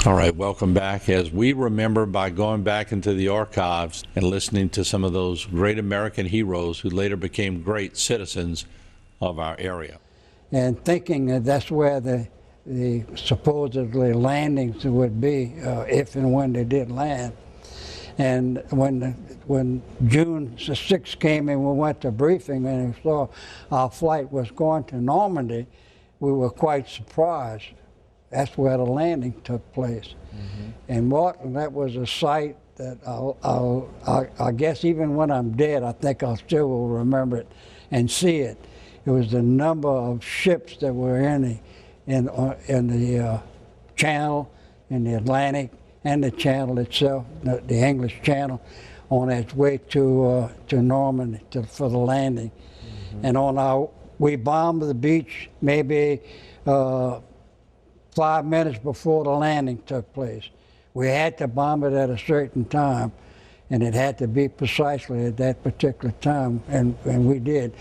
All right, welcome back. As we remember by going back into the archives and listening to some of those great American heroes who later became great citizens of our area. And thinking that that's where the supposedly landings would be, if and when they did land. And when June 6th came and we went to briefing and we saw our flight was going to Normandy, we were quite surprised. That's where the landing took place. Mm-hmm. And Martin, that was a sight that I guess even when I'm dead, I think I still will remember it and see it. It was the number of ships that were in the Channel, in the Atlantic, and the Channel itself, the English Channel, on its way to Normandy for the landing. Mm-hmm. And we bombed the beach maybe 5 minutes before the landing took place. We had to bomb it at a certain time, and it had to be precisely at that particular time, and we did.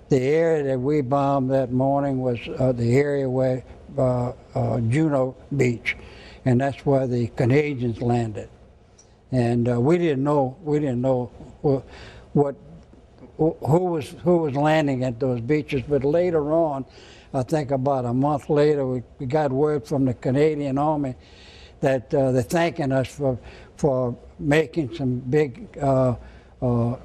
The area that we bombed that morning was the area where Juno Beach, and that's where the Canadians landed. And we didn't know who was landing at those beaches, but later on, I think about a month later, we got word from the Canadian Army that they're thanking us for making some big holes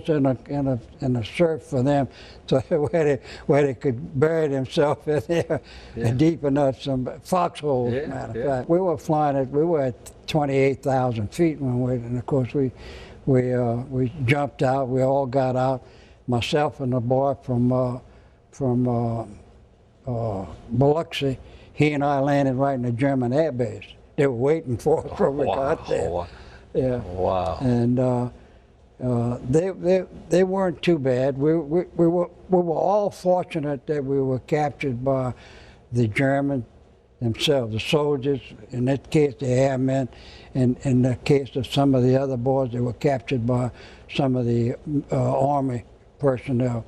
in the surf for them, so where they could bury themselves in there, deep enough, some foxholes. Matter of fact, we were flying at 28,000 feet and of course we jumped out. We all got out. Myself and the boy from Biloxi, he and I landed right in the German air base. They were waiting for us when we got there. Yeah. Wow. And they weren't too bad. We were all fortunate that we were captured by the Germans themselves, the soldiers, in that case the airmen, and in the case of some of the other boys, they were captured by some of the Army personnel,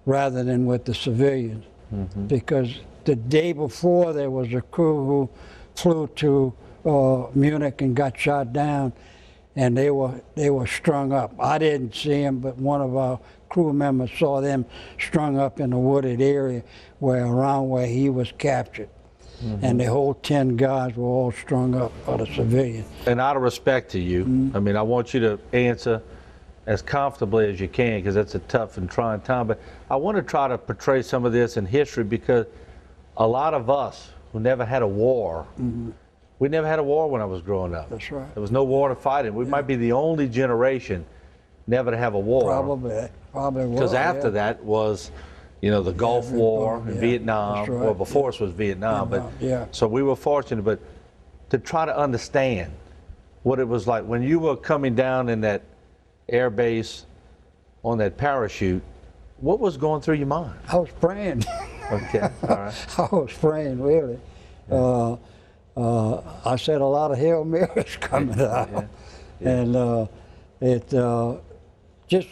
rather than with the civilians. Mm-hmm. Because the day before there was a crew who flew to Munich and got shot down, and they were strung up. I didn't see them, but one of our crew members saw them strung up in a wooded area around where he was captured. Mm-hmm. And the whole 10 guys were all strung up by the civilians. And out of respect to you, mm-hmm. I mean, I want you to answer as comfortably as you can, because that's a tough and trying time. But I want to try to portray some of this in history, because a lot of us who never had a war, mm-hmm. we never had a war when I was growing up. That's right. There was no war to fight in. We might be the only generation never to have a war. Probably. Because after that was, the Gulf War in Vietnam, right. Or before us was Vietnam. So we were fortunate, but to try to understand what it was like when you were coming down in that air base on that parachute, what was going through your mind? I was praying. Okay, all right. I was praying, really. Yeah. I said a lot of Hail Marys coming out. And it just,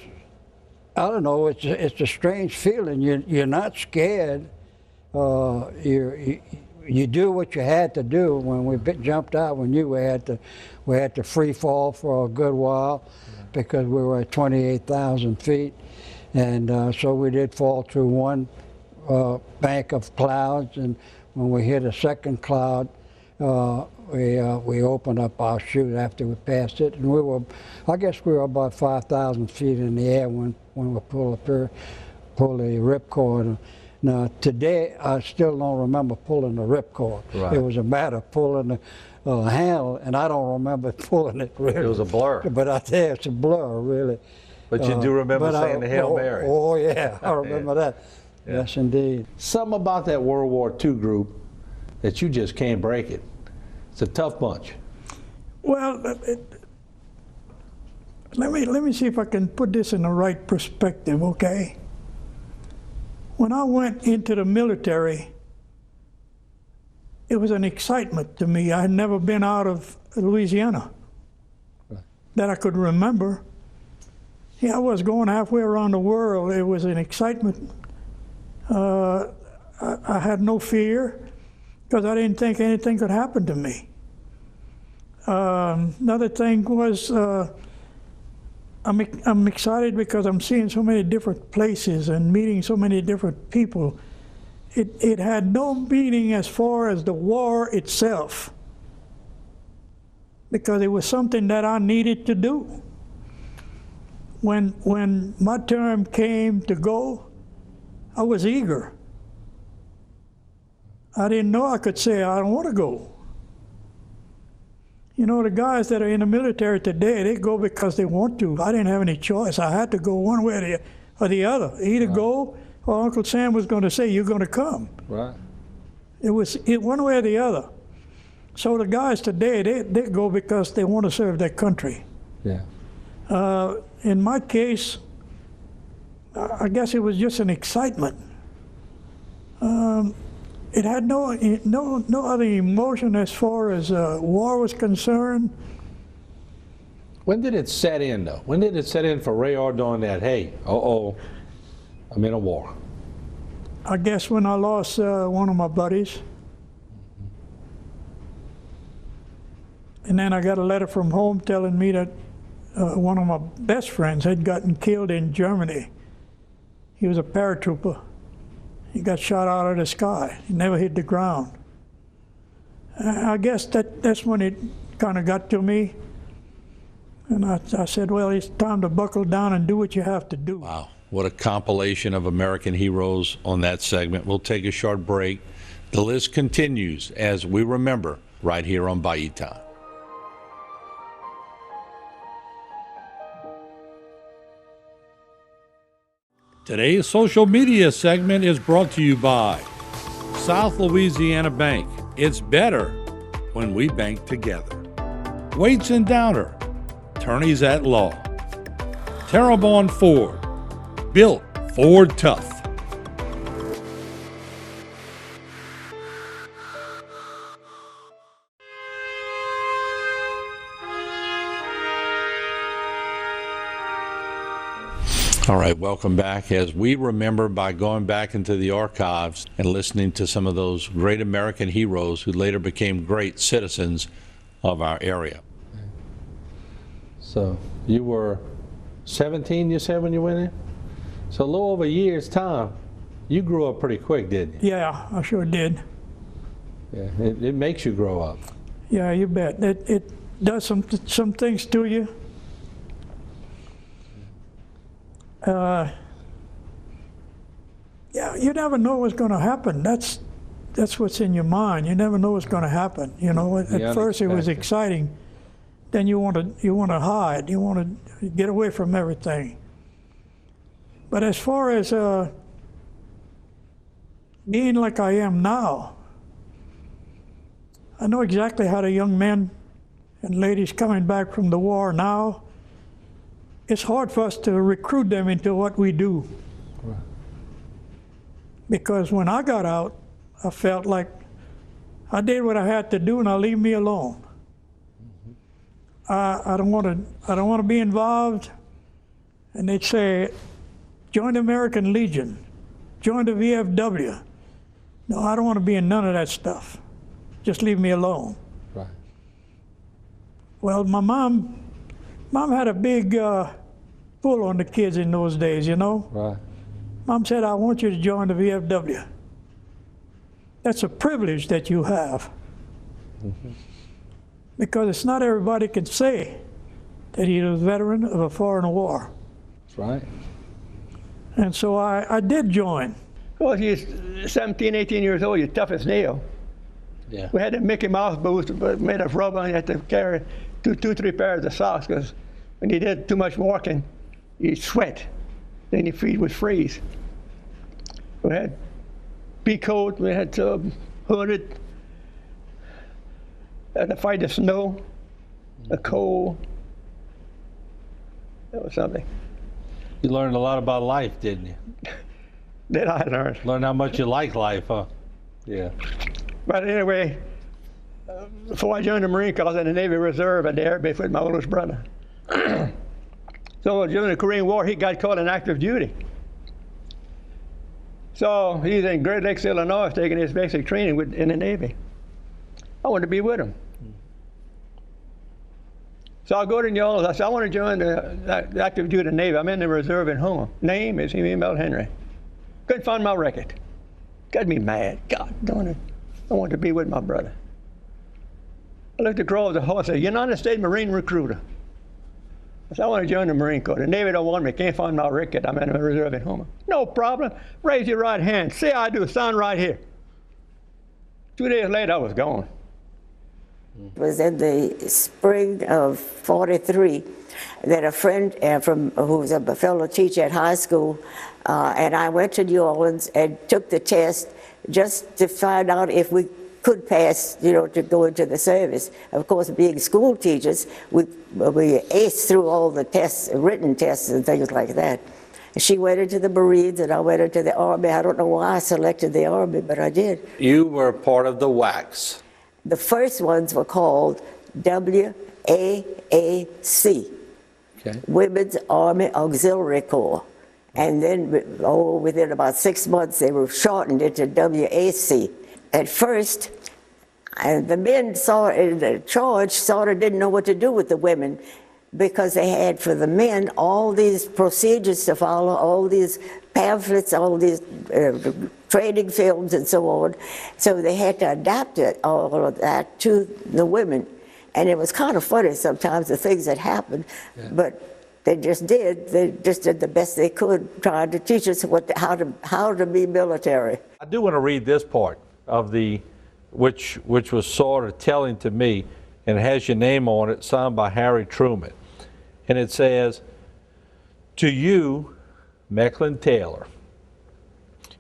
I don't know, it's a strange feeling. You're not scared. You do what you had to do. When we jumped out, we knew we had to free fall for a good while, because we were at 28,000 feet. And so we did fall through one bank of clouds, and when we hit a second cloud, we opened up our chute after we passed it, and I guess we were about 5,000 feet in the air when we pulled the ripcord. Now today, I still don't remember pulling the ripcord. Right. It was a matter of pulling the handle, and I don't remember pulling it really. It was a blur. But I tell you, it's a blur, really. But you do remember saying the Hail Mary. Oh yeah, I remember that. Yeah. Yes, indeed. Something about that World War II group that you just can't break it. It's a tough bunch. Well, let me see if I can put this in the right perspective, okay? When I went into the military, it was an excitement to me. I had never been out of Louisiana that I could remember. Yeah, I was going halfway around the world. It was an excitement. I had no fear. because I didn't think anything could happen to me. Another thing was I'm excited because I'm seeing so many different places and meeting so many different people. It had no meaning as far as the war itself, because it was something that I needed to do. When my term came to go, I was eager. I didn't know I could say I don't want to go. You know, the guys that are in the military today, they go because they want to. I didn't have any choice. I had to go one way or the other. Either go, or Uncle Sam was going to say, you're going to come. Right. It was one way or the other. So the guys today, they go because they want to serve their country. Yeah. In my case, I guess it was just an excitement. It had no other emotion as far as war was concerned. When did it set in, though? When did it set in for Ray Ardon that, hey, I'm in a war? I guess when I lost one of my buddies. And then I got a letter from home telling me that one of my best friends had gotten killed in Germany. He was a paratrooper. He got shot out of the sky. He never hit the ground. I guess that's when it kind of got to me. And I said, well, it's time to buckle down and do what you have to do. Wow, what a compilation of American heroes on that segment. We'll take a short break. The list continues as we remember right here on Bayou Time. Today's social media segment is brought to you by South Louisiana Bank. It's better when we bank together. Waits and Downer, attorneys at law. Terrebonne Ford, built Ford tough. All right, welcome back as we remember by going back into the archives and listening to some of those great American heroes who later became great citizens of our area. So you were 17, you said, when you went in? So a little over a year's time. You grew up pretty quick, didn't you? Yeah, I sure did. Yeah, it makes you grow up. Yeah, you bet. It does some things to you. Yeah, you never know what's going to happen. That's what's in your mind. You never know what's going to happen. You know, at first it was exciting. Then you want to hide. You want to get away from everything. But as far as being like I am now, I know exactly how the young men and ladies coming back from the war now, it's hard for us to recruit them into what we do. Right. Because when I got out, I felt like I did what I had to do, and now leave me alone. I don't want to be involved. And they'd say, join the American Legion, join the VFW. No, I don't want to be in none of that stuff. Just leave me alone. Right. Well, my mom had a big pull on the kids in those days, you know? Right. Mom said, I want you to join the VFW. That's a privilege that you have. Mm-hmm. Because it's not everybody can say that he's a veteran of a foreign war. That's right. And so I did join. Well, if you're 17, 18 years old, you're tough as nail. Yeah. We had the Mickey Mouse boots made of rubber, and you had to carry two, 3 pairs of socks, because when you did too much walking, you'd sweat. Then your feet would freeze. We had pea coat, we had hooded, had to fight the snow, the cold. That was something. You learned a lot about life, didn't you? That I learned. Learned how much you like life, huh? Yeah. But anyway, before I joined the Marine Corps, I was in the Navy Reserve at the Air Base with my oldest brother. So during the Korean War, he got called in active duty. So he's in Great Lakes, Illinois, taking his basic training in the Navy. I wanted to be with him. So I go to New Orleans. I said, I want to join the active duty of the Navy. I'm in the reserve in Houma. Name is Email Henry. Couldn't find my record. Got me mad. God darn it. I wanted to be with my brother. I looked across the hall and said, United States Marine recruiter. I said, I want to join the Marine Corps. The Navy don't want me. Can't find my record. I'm in the reserve in Houma. No problem. Raise your right hand. Say I do. Sign right here. 2 days later, I was gone. It was in the spring of '43 that a friend who was a fellow teacher at high school, and I went to New Orleans and took the test just to find out if we could pass, to go into the service. Of course, being school teachers, we aced through all the tests, written tests and things like that. She went into the Marines and I went into the Army. I don't know why I selected the Army, but I did. You were part of the WACs. The first ones were called WAAC, Okay. Women's Army Auxiliary Corps. And then, within about 6 months, they were shortened into WAC. At first, the men in charge sort of didn't know what to do with the women, because they had, for the men, all these procedures to follow, all these pamphlets, all these training films and so on. So they had to adapt all of that to the women. And it was kind of funny sometimes, the things that happened, but they just did. They just did the best they could, trying to teach us how to be military. I do want to read this part of which was sort of telling to me, and it has your name on it, signed by Harry Truman. And it says, to you, Mecklin Taylor,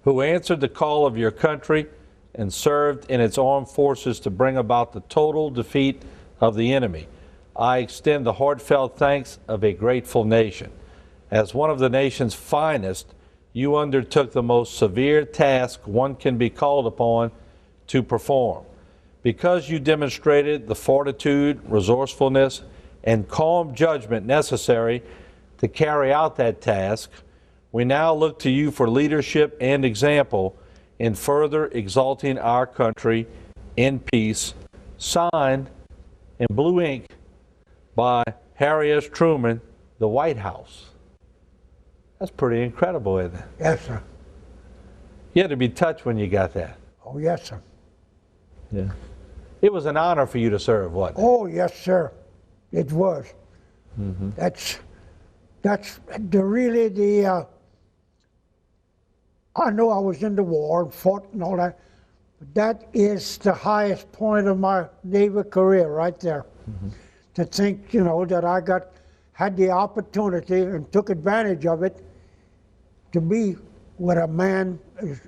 who answered the call of your country and served in its armed forces to bring about the total defeat of the enemy, I extend the heartfelt thanks of a grateful nation. As one of the nation's finest, you undertook the most severe task one can be called upon to perform. Because you demonstrated the fortitude, resourcefulness, and calm judgment necessary to carry out that task, we now look to you for leadership and example in further exalting our country in peace. Signed in blue ink by Harry S. Truman, the White House. That's pretty incredible, isn't it? Yes, sir. You had to be touched when you got that. Oh, yes, sir. Yeah. It was an honor for you to serve, wasn't it? Oh, yes, sir. It was. Mm-hmm. That's I know I was in the war and fought and all that, but that is the highest point of my Navy career right there. Mm-hmm. To think, that I had the opportunity and took advantage of it to be with a man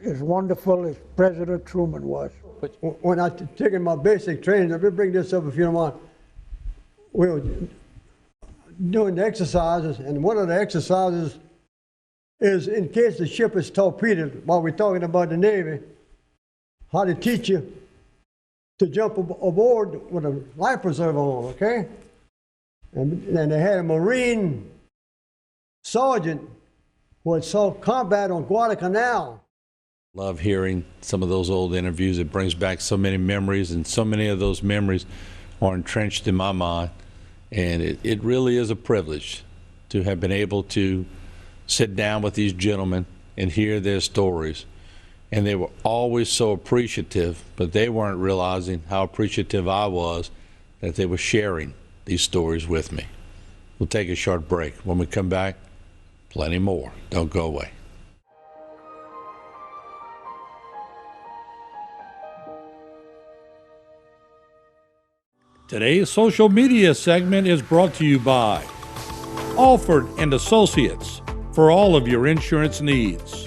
as wonderful as President Truman was. When I taken my basic training, let me bring this up if you don't mind. We were doing the exercises, and one of the exercises is in case the ship is torpedoed, while we're talking about the Navy, how to teach you to jump aboard with a life preserver on, okay? And they had a Marine sergeant who had saw combat on Guadalcanal. Love hearing some of those old interviews. It brings back so many memories, and so many of those memories are entrenched in my mind. And it really is a privilege to have been able to sit down with these gentlemen and hear their stories. And they were always so appreciative, but they weren't realizing how appreciative I was that they were sharing these stories with me. We'll take a short break. When we come back, plenty more. Don't go away. Today's social media segment is brought to you by Alford and Associates for all of your insurance needs.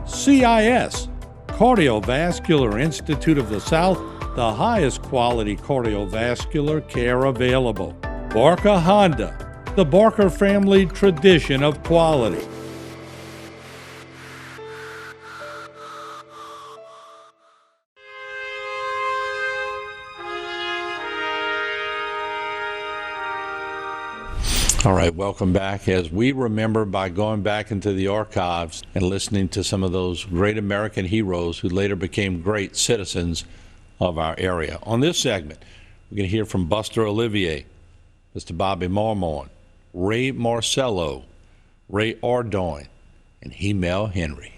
CIS, Cardiovascular Institute of the South, the highest quality cardiovascular care available. Barker Honda, the Barker family tradition of quality. All right, welcome back. As we remember by going back into the archives and listening to some of those great American heroes who later became great citizens of our area. On this segment, we're going to hear from Buster Olivier, Mr. Bobby Marmon, Ray Marcello, Ray Ardoin, and Hemel Henry.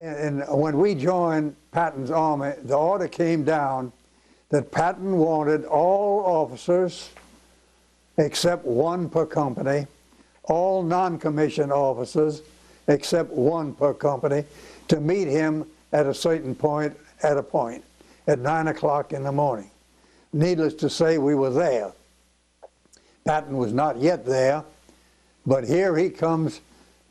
And when we joined Patton's army, the order came down that Patton wanted all officers except one per company, all non-commissioned officers except one per company, to meet him at a certain point, at 9 o'clock in the morning. Needless to say, we were there. Patton was not yet there, but here he comes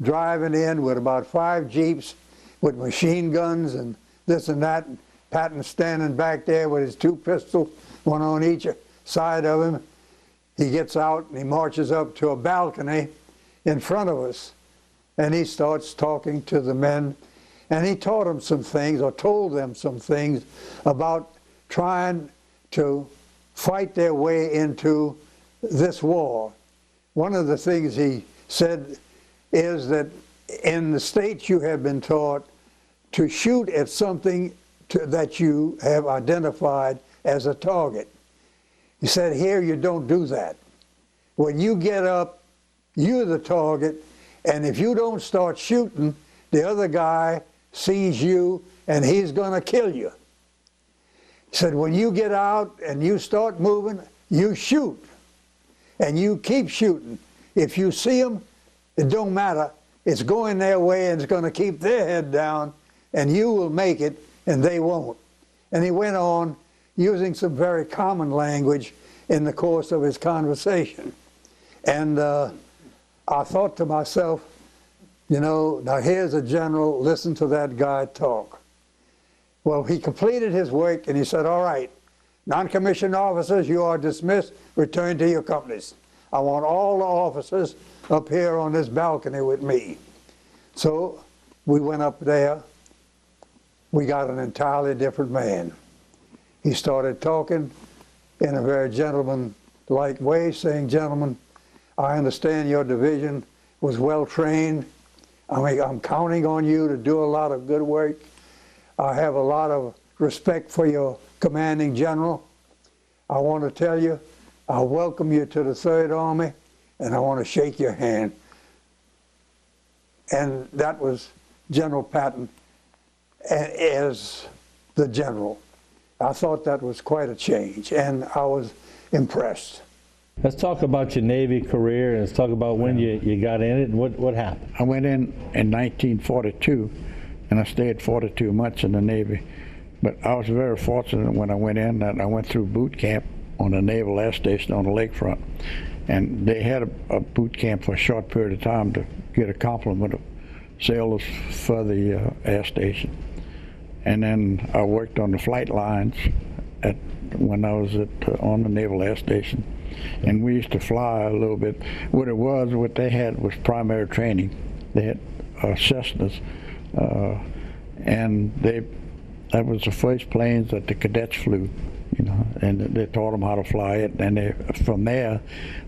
driving in with about 5 Jeeps with machine guns and this and that. And Patton standing back there with his 2 pistols, one on each side of him. He gets out and he marches up to a balcony in front of us, and he starts talking to the men, and he taught them some things, or told them some things about trying to fight their way into this war. One of the things he said is that in the States you have been taught to shoot at something that you have identified as a target. He said, here you don't do that. When you get up, you're the target, and if you don't start shooting, the other guy sees you and he's going to kill you. He said, when you get out and you start moving, you shoot, and you keep shooting. If you see them, it don't matter. It's going their way and it's going to keep their head down, and you will make it and they won't. And he went on using some very common language in the course of his conversation. And I thought to myself, you know, now here's a general, listen to that guy talk. Well, he completed his work and he said, all right, non-commissioned officers, you are dismissed, return to your companies. I want all the officers up here on this balcony with me. So we went up there. We got an entirely different man. He started talking in a very gentleman-like way, saying, gentlemen, I understand your division was well trained. I'm counting on you to do a lot of good work. I have a lot of respect for your commanding general. I want to tell you, I welcome you to the 3rd Army, and I want to shake your hand. And that was General Patton as the general. I thought that was quite a change, and I was impressed. Let's talk about your Navy career, and let's talk about when you got in it and what happened. I went in 1942, and I stayed 42 months in the Navy. But I was very fortunate when I went in that I went through boot camp on the Naval Air Station on the lakefront. And they had a boot camp for a short period of time to get a complement of sailors for the air station. And then I worked on the flight lines when I was on the Naval Air Station. And we used to fly a little bit. What they had was primary training. They had Cessnas, and that was the first planes that the cadets flew, you know, and they taught them how to fly it. And from there,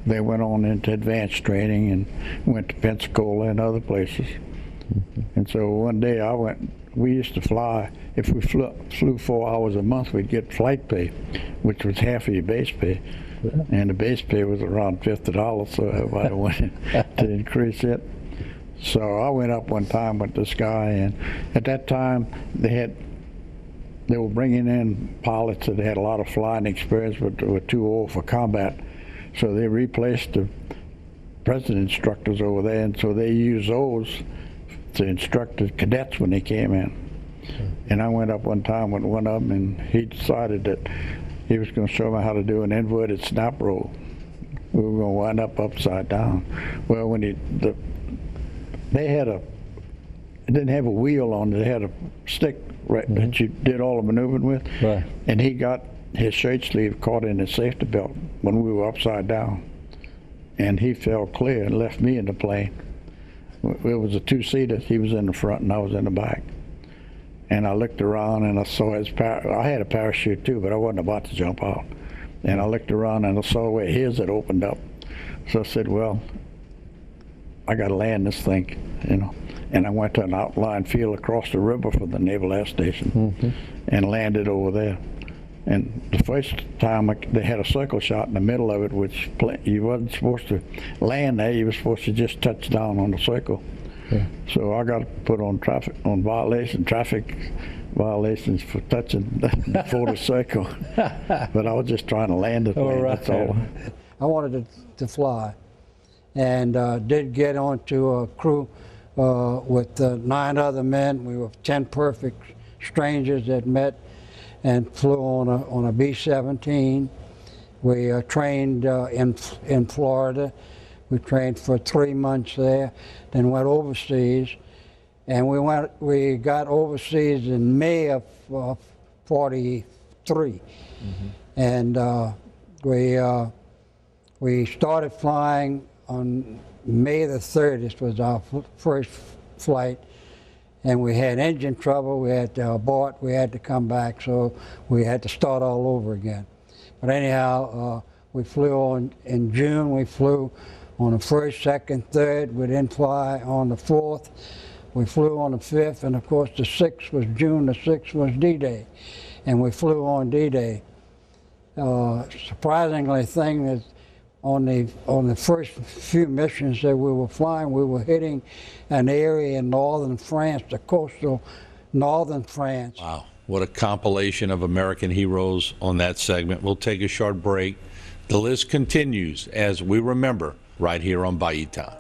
they went on into advanced training and went to Pensacola and other places. And so one day we used to fly, if we flew 4 hours a month, we'd get flight pay, which was half of your base pay. And the base pay was around $50, so everybody wanted to increase it. So I went up one time with this guy, and at that time they were bringing in pilots that had a lot of flying experience but were too old for combat. So they replaced the present instructors over there, and so they used those to instruct the cadets when they came in. And I went up one time with one of them, and he decided that he was going to show me how to do an inverted snap roll. We were going to wind up upside down. Well, when they didn't have a wheel on it, they had a stick that you did all the maneuvering with. Right. And he got his shirt sleeve caught in his safety belt when we were upside down. And he fell clear and left me in the plane. It was a 2-seater. He was in the front and I was in the back. And I looked around and I saw I had a parachute too, but I wasn't about to jump out. And I looked around and I saw where his had opened up. So I said, well, I got to land this thing, you know. And I went to an outlying field across the river for the Naval Air Station and landed over there. And the first time they had a circle shot in the middle of it, which you wasn't supposed to land there. You were supposed to just touch down on the circle. Yeah. So I got put on traffic violations for touching before the circle. But I was just trying to land the plane. Right. That's all. I wanted to fly, and did get onto a crew with 9 other men. We were 10 perfect strangers that met and flew on a B-17. We trained in Florida. We trained for 3 months there, then went overseas, and we got overseas in May of '43, and we started flying on May the 30th was our first flight. And we had engine trouble, we had to abort, we had to come back, so we had to start all over again. But anyhow, we flew in June, we flew on the 1st, 2nd, 3rd, we didn't fly on the 4th, we flew on the 5th, and of course the 6th was June, the 6th was D-Day, and we flew on D-Day. Surprisingly thing is, on the first few missions that we were flying, we were hitting an area in northern France, the coastal northern France. Wow, what a compilation of American heroes on that segment. We'll take a short break. The list continues as we remember right here on Bayou Time.